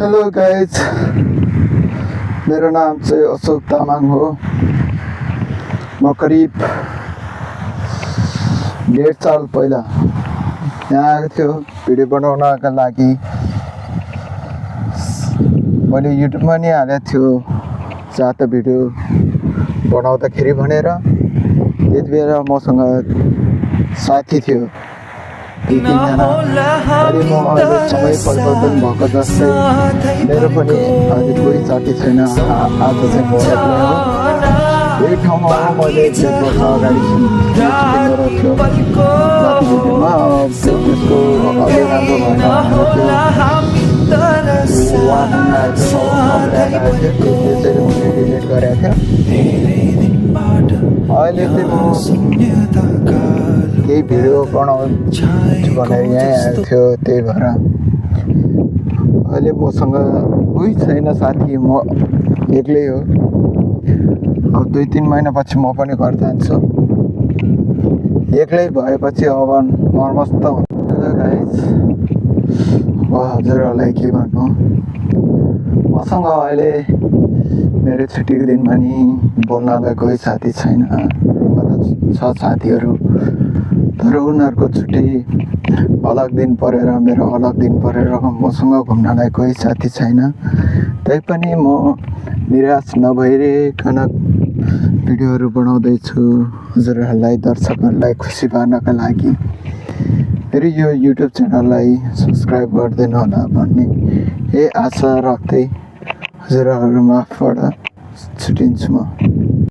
Hello guys, मेरो नाम चाहिँ अशोक तामाङ हो। म करिब 1.5 साल पहिला यहाँ आएको थियो भिडियो बनाउनका लागि। मैले युट्युबमा नि हालेको थियो जहाँ त भिडियो बनाउँदाखेरि भनेर। त्यति बेला मसँग साथी थियो 2-3 जना। अहिले म अहिले समय परिवर्तन भएको जस्तै मेरो पनि अहिले कोही साथी छैन। आज चाहिँ म एक्लै हो। यही ठाउँमा मैले 1 वर्ष अगाडि थियो भिडियोमा। त्यसको अलि राम्रो भएन, डिलिट गरेको थियो। अहिले चाहिँ म केही भिडियो बनाउँछु भनेर यहीँ आएको थियो, त्यही भएर अहिले मसँग कोही छैन साथी, म एक्लै हो। अब 2-3 महिनापछि म पनि घर जान्छु। एक्लै भएपछि अब मर्मस्त हुन्छ। हेलो गाइज, हजुरहरूलाई के भन्नु, मसँग अहिले मेरो छुट्टीको दिनमा नि बोल्नलाई कोही साथी छैन। मतलब छ साथीहरू, तर उनीहरूको छुट्टी अलग दिन परेर मेरो अलग दिन परेर मसँग घुम्नलाई कोही साथी छैन। तैपनि म निराश नभइकन भिडियोहरू बनाउँदैछु हजुरहरूलाई, दर्शकहरूलाई खुसी पार्नका लागि। फेरि यो युट्युब च्यानललाई सब्सक्राइब गरिदिनु होला भन्ने आशा राख्दै हजुरहरूमाबाट छुट्टिन्छु म।